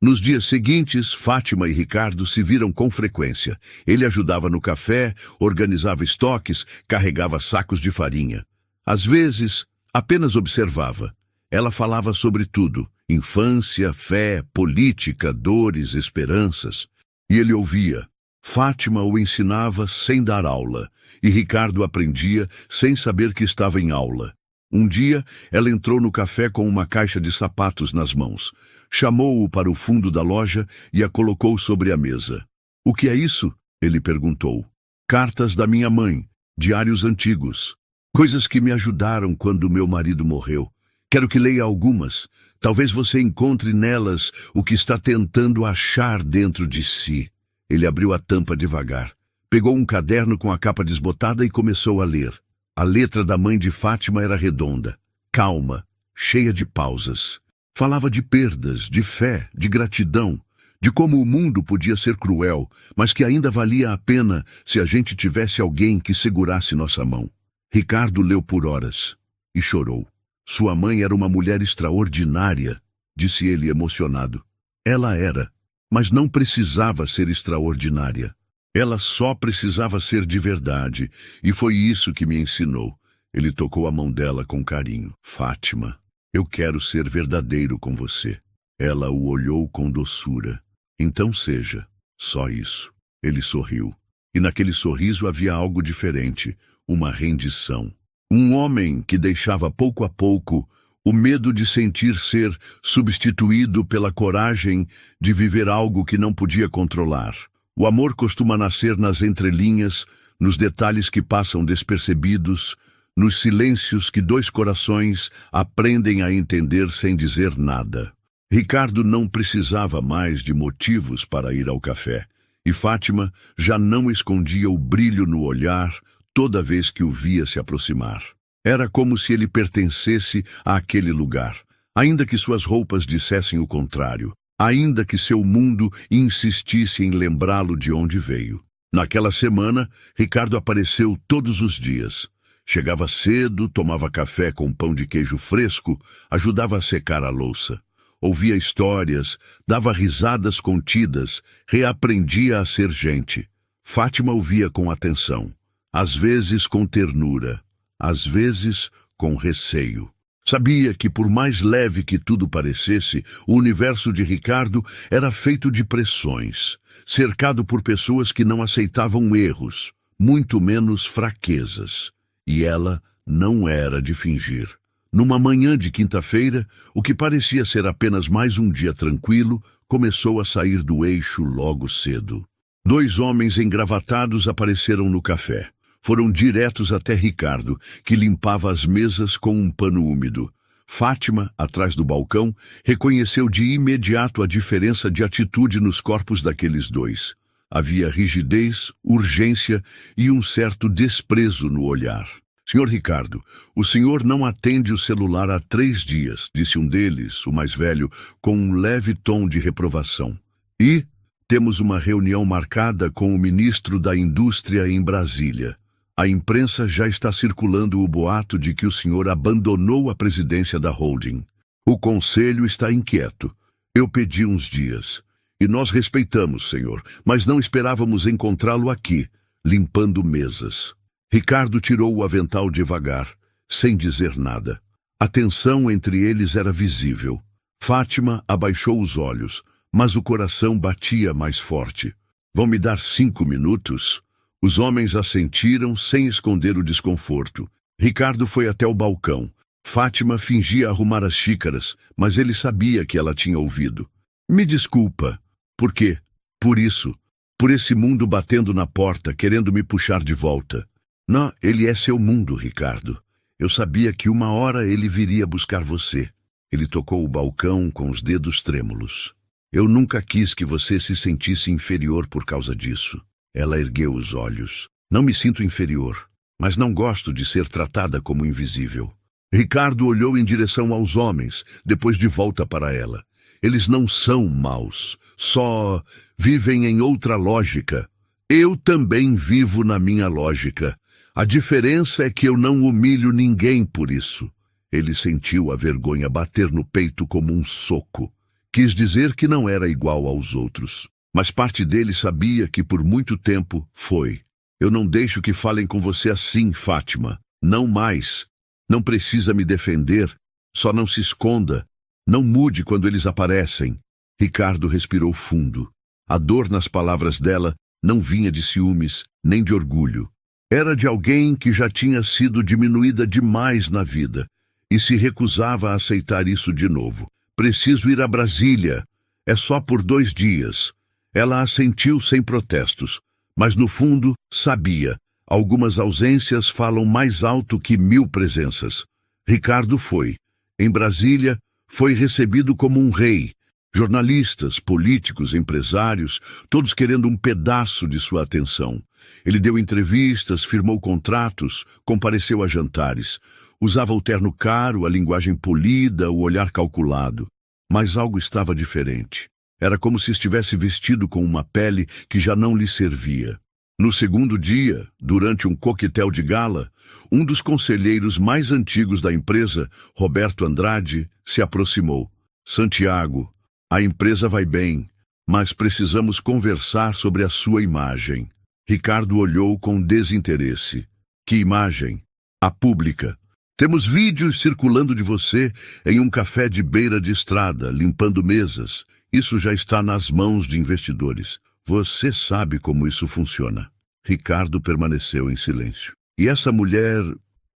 Nos dias seguintes, Fátima e Ricardo se viram com frequência. Ele ajudava no café, organizava estoques, carregava sacos de farinha. Às vezes, apenas observava. Ela falava sobre tudo: infância, fé, política, dores, esperanças. E ele ouvia. Fátima o ensinava sem dar aula, e Ricardo aprendia sem saber que estava em aula. Um dia, ela entrou no café com uma caixa de sapatos nas mãos. Chamou-o para o fundo da loja e a colocou sobre a mesa. "O que é isso?" ele perguntou. "Cartas da minha mãe, diários antigos. Coisas que me ajudaram quando meu marido morreu. Quero que leia algumas. Talvez você encontre nelas o que está tentando achar dentro de si." Ele abriu a tampa devagar. Pegou um caderno com a capa desbotada e começou a ler. A letra da mãe de Fátima era redonda, calma, cheia de pausas. Falava de perdas, de fé, de gratidão, de como o mundo podia ser cruel, mas que ainda valia a pena se a gente tivesse alguém que segurasse nossa mão. Ricardo leu por horas e chorou. Sua mãe era uma mulher extraordinária, disse ele emocionado. Ela era, mas não precisava ser extraordinária. Ela só precisava ser de verdade, e foi isso que me ensinou. Ele tocou a mão dela com carinho. Fátima, eu quero ser verdadeiro com você. Ela o olhou com doçura. Então seja, só isso. Ele sorriu. E naquele sorriso havia algo diferente, uma rendição. Um homem que deixava pouco a pouco o medo de sentir ser substituído pela coragem de viver algo que não podia controlar. O amor costuma nascer nas entrelinhas, nos detalhes que passam despercebidos, nos silêncios que dois corações aprendem a entender sem dizer nada. Ricardo não precisava mais de motivos para ir ao café, e Fátima já não escondia o brilho no olhar toda vez que o via se aproximar. Era como se ele pertencesse àquele lugar, ainda que suas roupas dissessem o contrário, ainda que seu mundo insistisse em lembrá-lo de onde veio. Naquela semana, Ricardo apareceu todos os dias. Chegava cedo, tomava café com pão de queijo fresco, ajudava a secar a louça. Ouvia histórias, dava risadas contidas, reaprendia a ser gente. Fátima ouvia com atenção, às vezes com ternura, às vezes com receio. Sabia que, por mais leve que tudo parecesse, o universo de Ricardo era feito de pressões, cercado por pessoas que não aceitavam erros, muito menos fraquezas. E ela não era de fingir. Numa manhã de quinta-feira, o que parecia ser apenas mais um dia tranquilo, começou a sair do eixo logo cedo. 2 homens engravatados apareceram no café. Foram diretos até Ricardo, que limpava as mesas com um pano úmido. Fátima, atrás do balcão, reconheceu de imediato a diferença de atitude nos corpos daqueles 2. Havia rigidez, urgência e um certo desprezo no olhar. Senhor Ricardo, o senhor não atende o celular há 3 dias, disse um deles, o mais velho, com um leve tom de reprovação. E temos uma reunião marcada com o ministro da Indústria em Brasília. A imprensa já está circulando o boato de que o senhor abandonou a presidência da holding. O conselho está inquieto. Eu pedi uns dias. E nós respeitamos, senhor, mas não esperávamos encontrá-lo aqui, limpando mesas. Ricardo tirou o avental devagar, sem dizer nada. A tensão entre eles era visível. Fátima abaixou os olhos, mas o coração batia mais forte. Vão me dar 5 minutos? Os homens assentiram sem esconder o desconforto. Ricardo foi até o balcão. Fátima fingia arrumar as xícaras, mas ele sabia que ela tinha ouvido. Me desculpa. Por quê? Por isso. Por esse mundo batendo na porta, querendo me puxar de volta. Não, ele é seu mundo, Ricardo. Eu sabia que uma hora ele viria buscar você. Ele tocou o balcão com os dedos trêmulos. Eu nunca quis que você se sentisse inferior por causa disso. Ela ergueu os olhos. Não me sinto inferior, mas não gosto de ser tratada como invisível. Ricardo olhou em direção aos homens, depois de volta para ela. Eles não são maus, só vivem em outra lógica. Eu também vivo na minha lógica. A diferença é que eu não humilho ninguém por isso. Ele sentiu a vergonha bater no peito como um soco. Quis dizer que não era igual aos outros. Mas parte dele sabia que por muito tempo foi. Eu não deixo que falem com você assim, Fátima. Não mais. Não precisa me defender. Só não se esconda. Não mude quando eles aparecem. Ricardo respirou fundo. A dor nas palavras dela não vinha de ciúmes, nem de orgulho. Era de alguém que já tinha sido diminuída demais na vida e se recusava a aceitar isso de novo. Preciso ir a Brasília. É só por 2 dias. Ela assentiu sem protestos, mas no fundo sabia. Algumas ausências falam mais alto que 1000 presenças. Ricardo foi. Em Brasília, foi recebido como um rei. Jornalistas, políticos, empresários, todos querendo um pedaço de sua atenção. Ele deu entrevistas, firmou contratos, compareceu a jantares. Usava o terno caro, a linguagem polida, o olhar calculado. Mas algo estava diferente. Era como se estivesse vestido com uma pele que já não lhe servia. No segundo dia, durante um coquetel de gala, um dos conselheiros mais antigos da empresa, Roberto Andrade, se aproximou. Santiago, a empresa vai bem, mas precisamos conversar sobre a sua imagem. Ricardo olhou com desinteresse. Que imagem? A pública. Temos vídeos circulando de você em um café de beira de estrada, limpando mesas. Isso já está nas mãos de investidores. Você sabe como isso funciona. Ricardo permaneceu em silêncio. E essa mulher,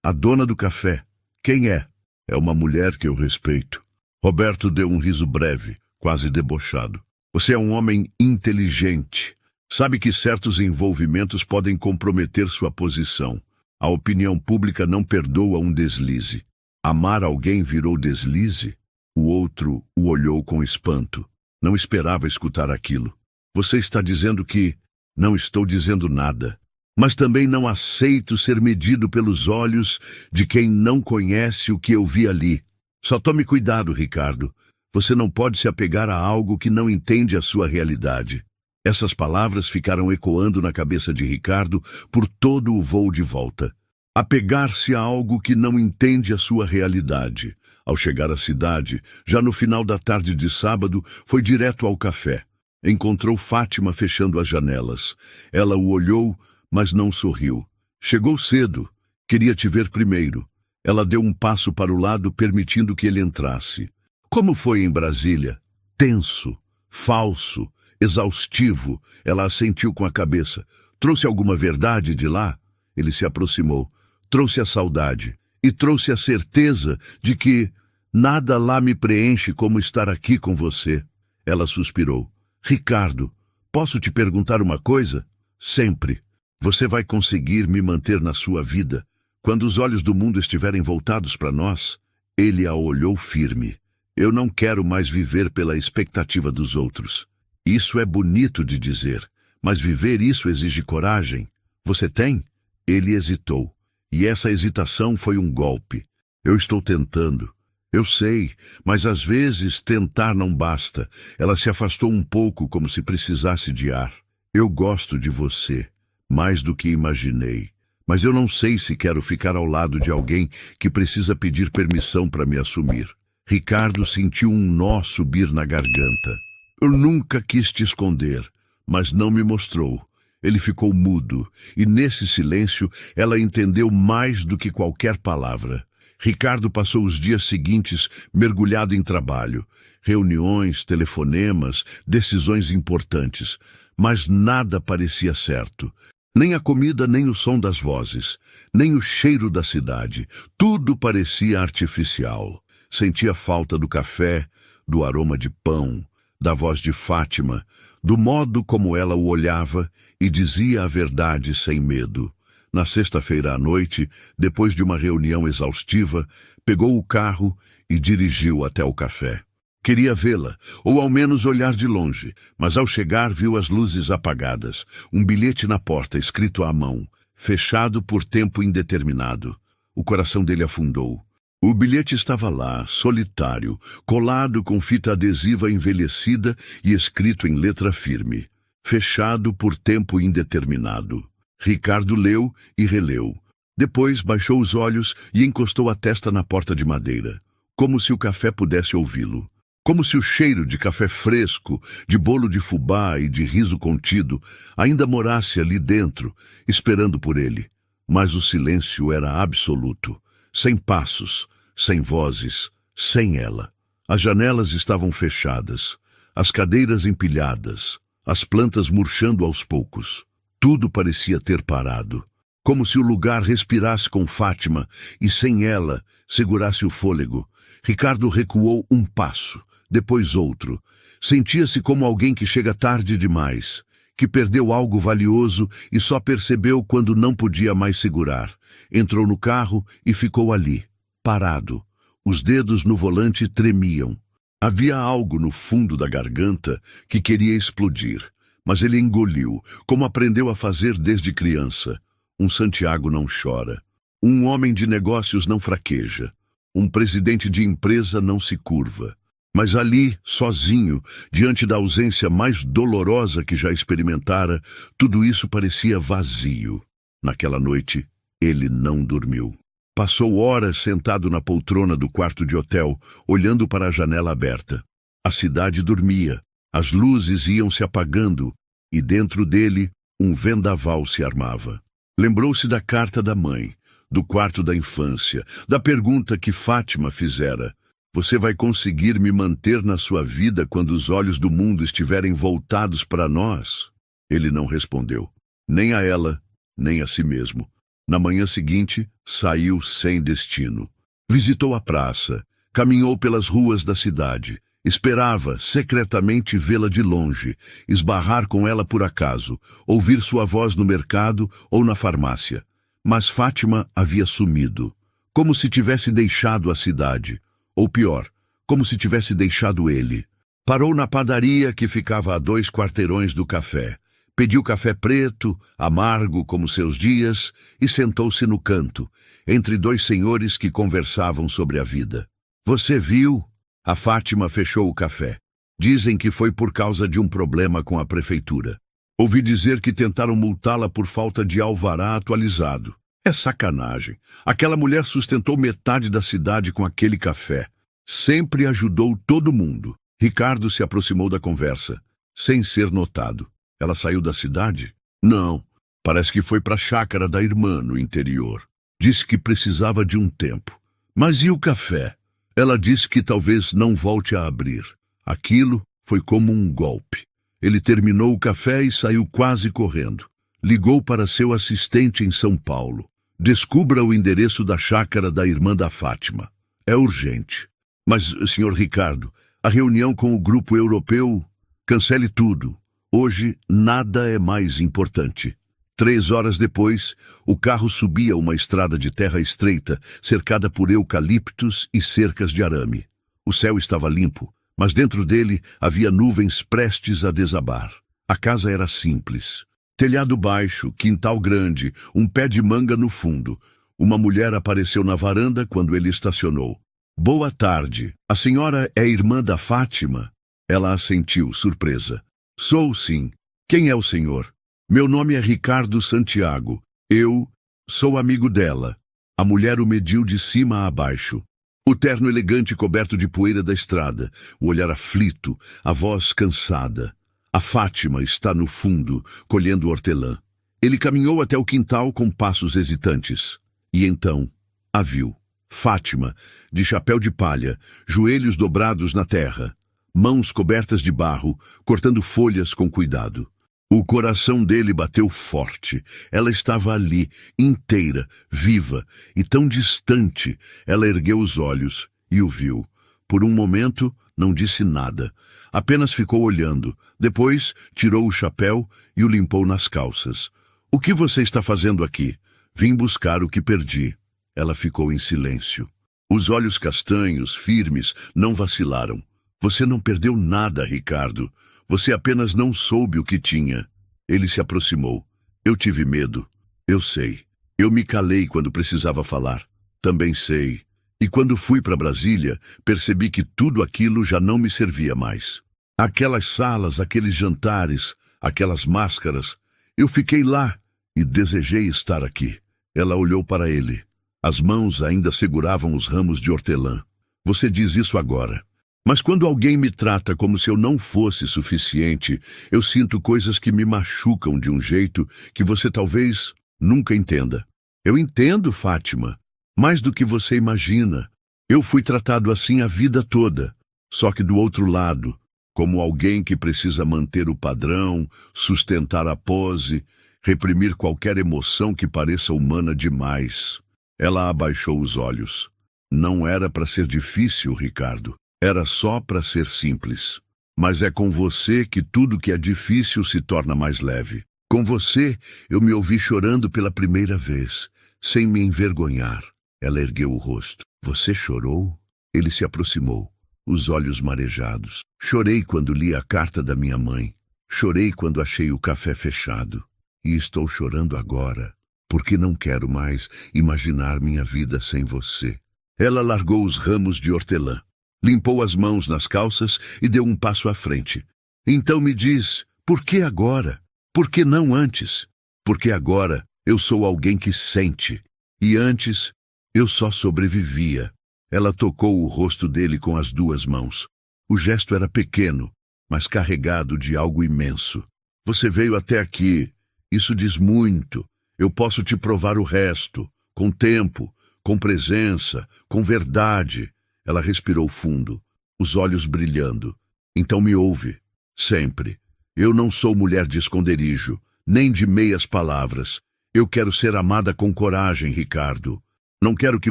a dona do café, quem é? É uma mulher que eu respeito. Roberto deu um riso breve, quase debochado. Você é um homem inteligente. Sabe que certos envolvimentos podem comprometer sua posição. A opinião pública não perdoa um deslize. Amar alguém virou deslize? O outro o olhou com espanto. Não esperava escutar aquilo. Você está dizendo que... Não estou dizendo nada. Mas também não aceito ser medido pelos olhos de quem não conhece o que eu vi ali. Só tome cuidado, Ricardo. Você não pode se apegar a algo que não entende a sua realidade. Essas palavras ficaram ecoando na cabeça de Ricardo por todo o voo de volta. Apegar-se a algo que não entende a sua realidade. Ao chegar à cidade, já no final da tarde de sábado, foi direto ao café. Encontrou Fátima fechando as janelas. Ela o olhou, mas não sorriu. Chegou cedo. Queria te ver primeiro. Ela deu um passo para o lado, permitindo que ele entrasse. Como foi em Brasília? Tenso, falso, exaustivo. Ela assentiu com a cabeça. Trouxe alguma verdade de lá? Ele se aproximou. Trouxe a saudade. E trouxe a certeza de que nada lá me preenche como estar aqui com você. Ela suspirou. Ricardo, posso te perguntar uma coisa? Sempre. Você vai conseguir me manter na sua vida? Quando os olhos do mundo estiverem voltados para nós? Ele a olhou firme. Eu não quero mais viver pela expectativa dos outros. Isso é bonito de dizer, mas viver isso exige coragem. Você tem? Ele hesitou. E essa hesitação foi um golpe. Eu estou tentando. Eu sei, mas às vezes tentar não basta. Ela se afastou um pouco como se precisasse de ar. Eu gosto de você, mais do que imaginei. Mas eu não sei se quero ficar ao lado de alguém que precisa pedir permissão para me assumir. Ricardo sentiu um nó subir na garganta. Eu nunca quis te esconder, mas não me mostrou. Ele ficou mudo, e nesse silêncio ela entendeu mais do que qualquer palavra. Ricardo passou os dias seguintes mergulhado em trabalho, reuniões, telefonemas, decisões importantes, mas nada parecia certo. Nem a comida, nem o som das vozes, nem o cheiro da cidade. Tudo parecia artificial. Sentia falta do café, do aroma de pão, da voz de Fátima, do modo como ela o olhava e dizia a verdade sem medo. Na sexta-feira à noite, depois de uma reunião exaustiva, pegou o carro e dirigiu até o café. Queria vê-la, ou ao menos olhar de longe, mas ao chegar viu as luzes apagadas, um bilhete na porta escrito à mão, fechado por tempo indeterminado. O coração dele afundou. O bilhete estava lá, solitário, colado com fita adesiva envelhecida e escrito em letra firme, fechado por tempo indeterminado. Ricardo leu e releu. Depois baixou os olhos e encostou a testa na porta de madeira, como se o café pudesse ouvi-lo. Como se o cheiro de café fresco, de bolo de fubá e de riso contido ainda morasse ali dentro, esperando por ele. Mas o silêncio era absoluto. Sem passos, sem vozes, sem ela. As janelas estavam fechadas, as cadeiras empilhadas, as plantas murchando aos poucos. Tudo parecia ter parado, como se o lugar respirasse com Fátima e, sem ela, segurasse o fôlego. Ricardo recuou um passo, depois outro. Sentia-se como alguém que chega tarde demais, que perdeu algo valioso e só percebeu quando não podia mais segurar. Entrou no carro e ficou ali, parado. Os dedos no volante tremiam. Havia algo no fundo da garganta que queria explodir. mas ele engoliu, como aprendeu a fazer desde criança. Um Santiago não chora. Um homem de negócios não fraqueja. Um presidente de empresa não se curva. Mas ali, sozinho, diante da ausência mais dolorosa que já experimentara, tudo isso parecia vazio. Naquela noite, ele não dormiu. Passou horas sentado na poltrona do quarto de hotel, olhando para a janela aberta. A cidade dormia, as luzes iam se apagando, e dentro dele, um vendaval se armava. Lembrou-se da carta da mãe, do quarto da infância, da pergunta que Fátima fizera. Você vai conseguir me manter na sua vida quando os olhos do mundo estiverem voltados para nós? Ele não respondeu, nem a ela, nem a si mesmo. Na manhã seguinte, saiu sem destino. Visitou a praça, caminhou pelas ruas da cidade, esperava secretamente vê-la de longe, esbarrar com ela por acaso, ouvir sua voz no mercado ou na farmácia. Mas Fátima havia sumido, como se tivesse deixado a cidade. Ou pior, como se tivesse deixado ele. Parou na padaria que ficava a 2 quarteirões do café. Pediu café preto, amargo como seus dias, e sentou-se no canto, entre 2 senhores que conversavam sobre a vida. Você viu? A Fátima fechou o café. Dizem que foi por causa de um problema com a prefeitura. Ouvi dizer que tentaram multá-la por falta de alvará atualizado. É sacanagem. Aquela mulher sustentou metade da cidade com aquele café. Sempre ajudou todo mundo. Ricardo se aproximou da conversa, sem ser notado. Ela saiu da cidade? Não. Parece que foi para a chácara da irmã no interior. Disse que precisava de um tempo. Mas e o café? Ela disse que talvez não volte a abrir. Aquilo foi como um golpe. Ele terminou o café e saiu quase correndo. Ligou para seu assistente em São Paulo. Descubra o endereço da chácara da irmã da Fátima. É urgente. Mas, Sr. Ricardo, a reunião com o grupo europeu... Cancele tudo. Hoje, nada é mais importante. 3 horas depois, o carro subia uma estrada de terra estreita, cercada por eucaliptos e cercas de arame. O céu estava limpo, mas dentro dele havia nuvens prestes a desabar. A casa era simples. Telhado baixo, quintal grande, um pé de manga no fundo. Uma mulher apareceu na varanda quando ele estacionou. Boa tarde. A senhora é irmã da Fátima? Ela assentiu, surpresa. Sou, sim. Quem é o senhor? Meu nome é Ricardo Santiago. Eu sou amigo dela. A mulher o mediu de cima a baixo. O terno elegante coberto de poeira da estrada, o olhar aflito, a voz cansada. A Fátima está no fundo, colhendo hortelã. Ele caminhou até o quintal com passos hesitantes. E então, a viu. Fátima, de chapéu de palha, joelhos dobrados na terra, mãos cobertas de barro, cortando folhas com cuidado. O coração dele bateu forte. Ela estava ali, inteira, viva, e tão distante. Ela ergueu os olhos e o viu. Por um momento, não disse nada. Apenas ficou olhando. Depois, tirou o chapéu e o limpou nas calças. O que você está fazendo aqui? Vim buscar o que perdi. Ela ficou em silêncio. Os olhos castanhos, firmes, não vacilaram. Você não perdeu nada, Ricardo. Você apenas não soube o que tinha. Ele se aproximou. Eu tive medo. Eu sei. Eu me calei quando precisava falar. Também sei. E quando fui para Brasília, percebi que tudo aquilo já não me servia mais. Aquelas salas, aqueles jantares, aquelas máscaras. Eu fiquei lá e desejei estar aqui. Ela olhou para ele. As mãos ainda seguravam os ramos de hortelã. Você diz isso agora. Mas quando alguém me trata como se eu não fosse suficiente, eu sinto coisas que me machucam de um jeito que você talvez nunca entenda. Eu entendo, Fátima. Mais do que você imagina. Eu fui tratado assim a vida toda. Só que do outro lado, como alguém que precisa manter o padrão, sustentar a pose, reprimir qualquer emoção que pareça humana demais. Ela abaixou os olhos. Não era para ser difícil, Ricardo. Era só para ser simples. Mas é com você que tudo que é difícil se torna mais leve. Com você, eu me ouvi chorando pela primeira vez, sem me envergonhar. Ela ergueu o rosto. Você chorou? Ele se aproximou, os olhos marejados. Chorei quando li a carta da minha mãe. Chorei quando achei o café fechado. E estou chorando agora, porque não quero mais imaginar minha vida sem você. Ela largou os ramos de hortelã, limpou as mãos nas calças e deu um passo à frente. Então me diz, por que agora? Por que não antes? Porque agora eu sou alguém que sente, e antes eu só sobrevivia. Ela tocou o rosto dele com as duas mãos. O gesto era pequeno, mas carregado de algo imenso. Você veio até aqui. Isso diz muito. Eu posso te provar o resto, com tempo, com presença, com verdade. Ela respirou fundo, os olhos brilhando. Então me ouve, sempre. Eu não sou mulher de esconderijo, nem de meias palavras. Eu quero ser amada com coragem, Ricardo. Não quero que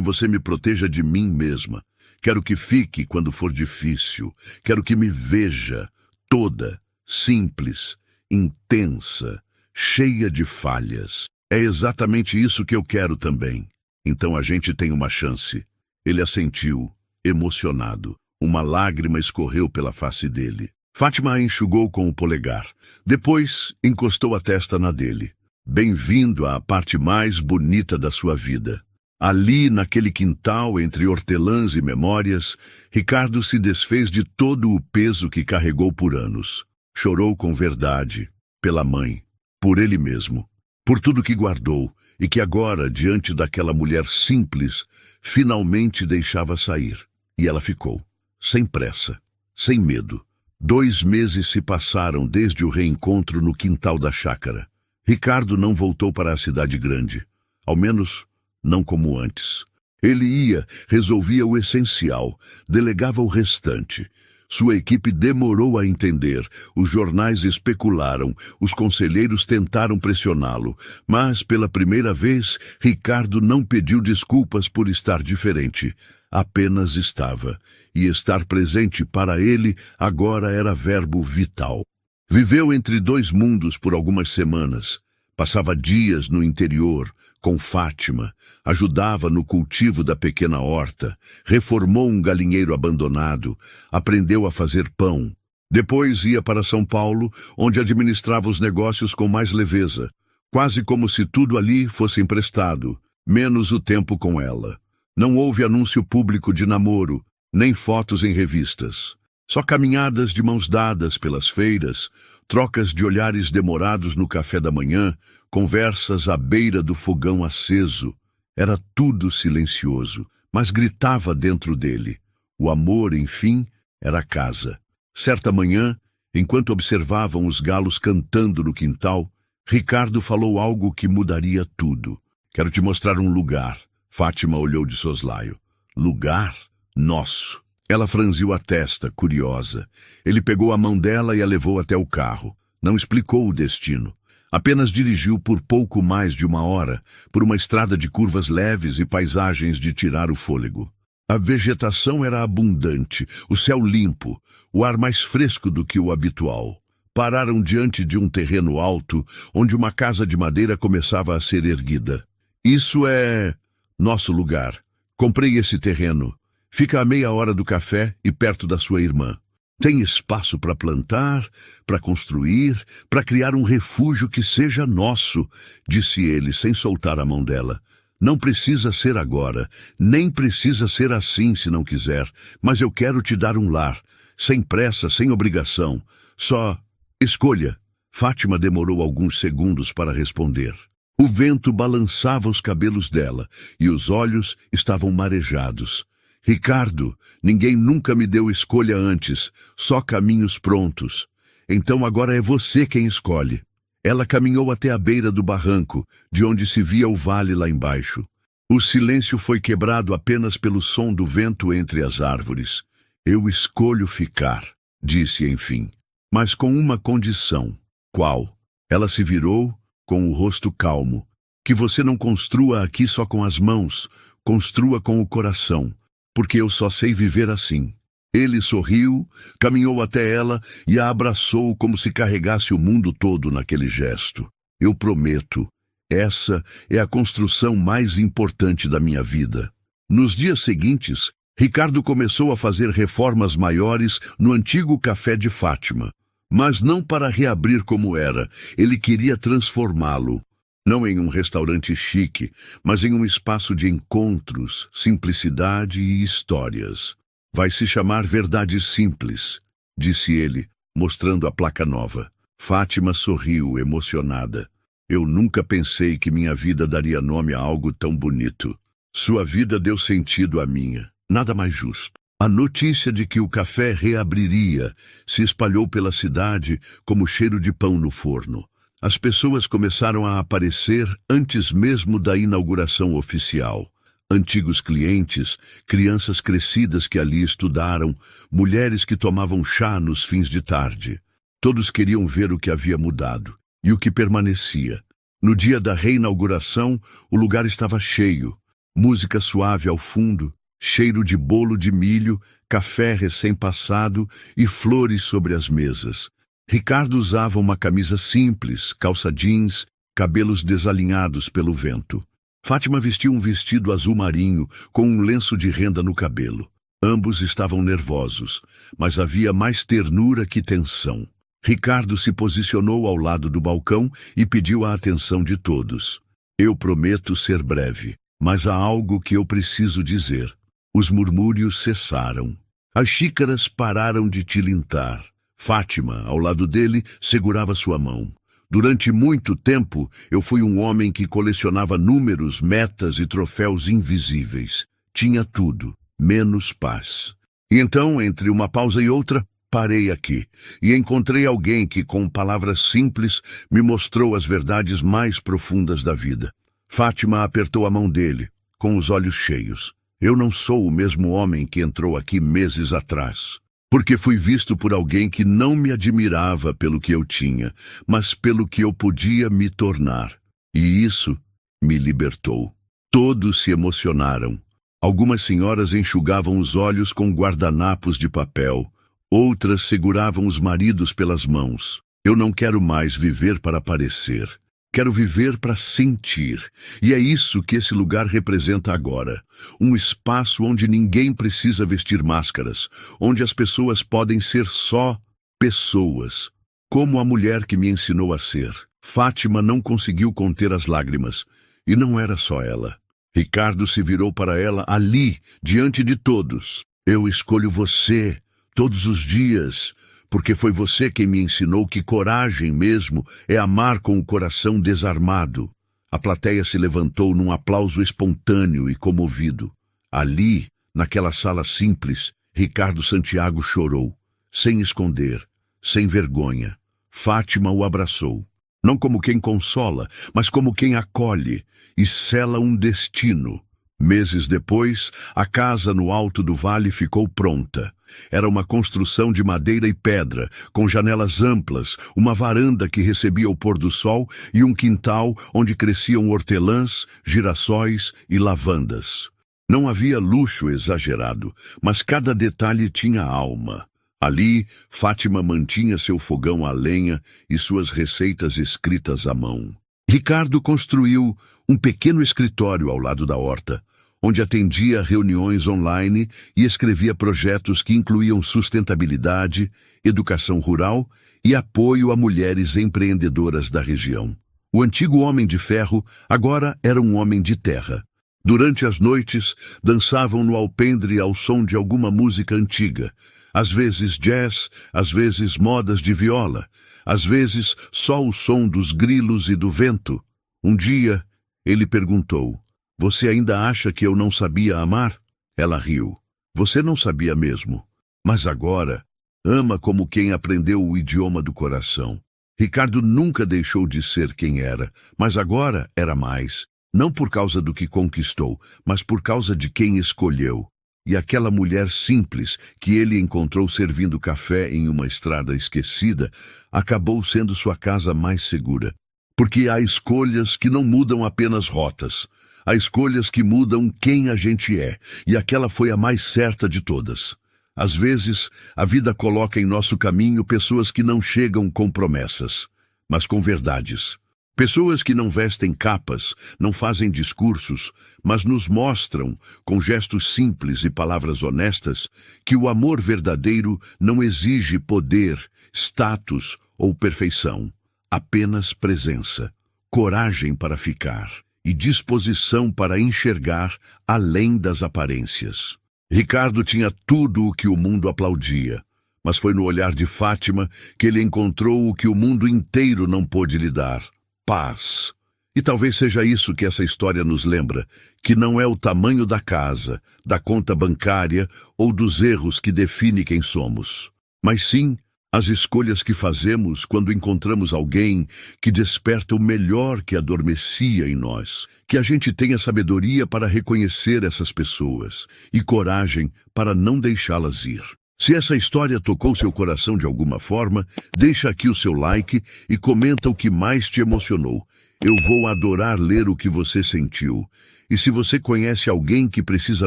você me proteja de mim mesma. Quero que fique quando for difícil. Quero que me veja, toda, simples, intensa, cheia de falhas. É exatamente isso que eu quero também. Então a gente tem uma chance. Ele assentiu, emocionado. Uma lágrima escorreu pela face dele. Fátima a enxugou com o polegar. Depois encostou a testa na dele. Bem-vindo à parte mais bonita da sua vida. Ali, naquele quintal, entre hortelãs e memórias, Ricardo se desfez de todo o peso que carregou por anos. Chorou com verdade, pela mãe, por ele mesmo, por tudo que guardou e que agora, diante daquela mulher simples, finalmente deixava sair. E ela ficou, sem pressa, sem medo. 2 meses se passaram desde o reencontro no quintal da chácara. Ricardo não voltou para a cidade grande, ao menos não como antes. Ele ia, resolvia o essencial, delegava o restante. Sua equipe demorou a entender, os jornais especularam, os conselheiros tentaram pressioná-lo, mas, pela primeira vez, Ricardo não pediu desculpas por estar diferente. Apenas estava, e estar presente para ele agora era verbo vital. Viveu entre 2 mundos por algumas semanas. Passava dias no interior, com Fátima, ajudava no cultivo da pequena horta, reformou um galinheiro abandonado, aprendeu a fazer pão. Depois ia para São Paulo, onde administrava os negócios com mais leveza, quase como se tudo ali fosse emprestado, menos o tempo com ela. Não houve anúncio público de namoro, nem fotos em revistas. Só caminhadas de mãos dadas pelas feiras, trocas de olhares demorados no café da manhã, conversas à beira do fogão aceso. Era tudo silencioso, mas gritava dentro dele. O amor, enfim, era casa. Certa manhã, enquanto observavam os galos cantando no quintal, Ricardo falou algo que mudaria tudo. Quero te mostrar um lugar. Fátima olhou de soslaio. Lugar? Nosso. Ela franziu a testa, curiosa. Ele pegou a mão dela e a levou até o carro. Não explicou o destino. Apenas dirigiu por pouco mais de 1 hora, por uma estrada de curvas leves e paisagens de tirar o fôlego. A vegetação era abundante, o céu limpo, o ar mais fresco do que o habitual. Pararam diante de um terreno alto, onde uma casa de madeira começava a ser erguida. Isso é nosso lugar. Comprei esse terreno. Fica a meia hora do café e perto da sua irmã. Tem espaço para plantar, para construir, para criar um refúgio que seja nosso, disse ele, sem soltar a mão dela. Não precisa ser agora, nem precisa ser assim se não quiser, mas eu quero te dar um lar, sem pressa, sem obrigação. Só escolha. Fátima demorou alguns segundos para responder. O vento balançava os cabelos dela e os olhos estavam marejados. Ricardo, ninguém nunca me deu escolha antes, só caminhos prontos. Então agora é você quem escolhe. Ela caminhou até a beira do barranco, de onde se via o vale lá embaixo. O silêncio foi quebrado apenas pelo som do vento entre as árvores. Eu escolho ficar, disse enfim, mas com uma condição. Qual? Ela se virou, com o rosto calmo. Que você não construa aqui só com as mãos, construa com o coração. Porque eu só sei viver assim. Ele sorriu, caminhou até ela e a abraçou como se carregasse o mundo todo naquele gesto. Eu prometo, essa é a construção mais importante da minha vida. Nos dias seguintes, Ricardo começou a fazer reformas maiores no antigo café de Fátima. Mas não para reabrir como era, ele queria transformá-lo. Não em um restaurante chique, mas em um espaço de encontros, simplicidade e histórias. Vai se chamar Verdades Simples, disse ele, mostrando a placa nova. Fátima sorriu, emocionada. Eu nunca pensei que minha vida daria nome a algo tão bonito. Sua vida deu sentido à minha. Nada mais justo. A notícia de que o café reabriria se espalhou pela cidade como cheiro de pão no forno. As pessoas começaram a aparecer antes mesmo da inauguração oficial. Antigos clientes, crianças crescidas que ali estudaram, mulheres que tomavam chá nos fins de tarde. Todos queriam ver o que havia mudado e o que permanecia. No dia da reinauguração, o lugar estava cheio. Música suave ao fundo, cheiro de bolo de milho, café recém-passado e flores sobre as mesas. Ricardo usava uma camisa simples, calça jeans, cabelos desalinhados pelo vento. Fátima vestia um vestido azul marinho com um lenço de renda no cabelo. Ambos estavam nervosos, mas havia mais ternura que tensão. Ricardo se posicionou ao lado do balcão e pediu a atenção de todos. Eu prometo ser breve, mas há algo que eu preciso dizer. Os murmúrios cessaram. As xícaras pararam de tilintar. Fátima, ao lado dele, segurava sua mão. Durante muito tempo, eu fui um homem que colecionava números, metas e troféus invisíveis. Tinha tudo, menos paz. E então, entre uma pausa e outra, parei aqui e encontrei alguém que, com palavras simples, me mostrou as verdades mais profundas da vida. Fátima apertou a mão dele, com os olhos cheios. Eu não sou o mesmo homem que entrou aqui meses atrás. Porque fui visto por alguém que não me admirava pelo que eu tinha, mas pelo que eu podia me tornar. E isso me libertou. Todos se emocionaram. Algumas senhoras enxugavam os olhos com guardanapos de papel. Outras seguravam os maridos pelas mãos. Eu não quero mais viver para parecer. Quero viver para sentir. E é isso que esse lugar representa agora. Um espaço onde ninguém precisa vestir máscaras, onde as pessoas podem ser só pessoas, como a mulher que me ensinou a ser. Fátima não conseguiu conter as lágrimas, e não era só ela. Ricardo se virou para ela ali, diante de todos. Eu escolho você, todos os dias, porque foi você quem me ensinou que coragem mesmo é amar com o coração desarmado. A plateia se levantou num aplauso espontâneo e comovido. Ali, naquela sala simples, Ricardo Santiago chorou, sem esconder, sem vergonha. Fátima o abraçou, não como quem consola, mas como quem acolhe e sela um destino. Meses depois, a casa no alto do vale ficou pronta. Era uma construção de madeira e pedra, com janelas amplas, uma varanda que recebia o pôr do sol e um quintal onde cresciam hortelãs, girassóis e lavandas. Não havia luxo exagerado, mas cada detalhe tinha alma. Ali, Fátima mantinha seu fogão a lenha e suas receitas escritas à mão. Ricardo construiu um pequeno escritório ao lado da horta, onde atendia reuniões online e escrevia projetos que incluíam sustentabilidade, educação rural e apoio a mulheres empreendedoras da região. O antigo homem de ferro agora era um homem de terra. Durante as noites, dançavam no alpendre ao som de alguma música antiga, às vezes jazz, às vezes modas de viola, às vezes só o som dos grilos e do vento. Um dia, ele perguntou: "Você ainda acha que eu não sabia amar?" Ela riu. "Você não sabia mesmo. Mas agora, ama como quem aprendeu o idioma do coração." Ricardo nunca deixou de ser quem era, mas agora era mais. Não por causa do que conquistou, mas por causa de quem escolheu. E aquela mulher simples que ele encontrou servindo café em uma estrada esquecida acabou sendo sua casa mais segura. Porque há escolhas que não mudam apenas rotas. Há escolhas que mudam quem a gente é, e aquela foi a mais certa de todas. Às vezes, a vida coloca em nosso caminho pessoas que não chegam com promessas, mas com verdades. Pessoas que não vestem capas, não fazem discursos, mas nos mostram, com gestos simples e palavras honestas, que o amor verdadeiro não exige poder status ou perfeição. Apenas presença, coragem para ficar e disposição para enxergar além das aparências. Ricardo tinha tudo o que o mundo aplaudia, mas foi no olhar de Fátima que ele encontrou o que o mundo inteiro não pôde lhe dar: paz. E talvez seja isso que essa história nos lembra, que não é o tamanho da casa, da conta bancária ou dos erros que define quem somos, mas sim as escolhas que fazemos quando encontramos alguém que desperta o melhor que adormecia em nós. Que a gente tenha sabedoria para reconhecer essas pessoas e coragem para não deixá-las ir. Se essa história tocou seu coração de alguma forma, deixa aqui o seu like e comenta o que mais te emocionou. Eu vou adorar ler o que você sentiu. E se você conhece alguém que precisa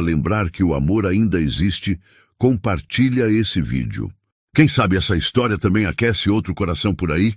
lembrar que o amor ainda existe, compartilha esse vídeo. Quem sabe essa história também aquece outro coração por aí?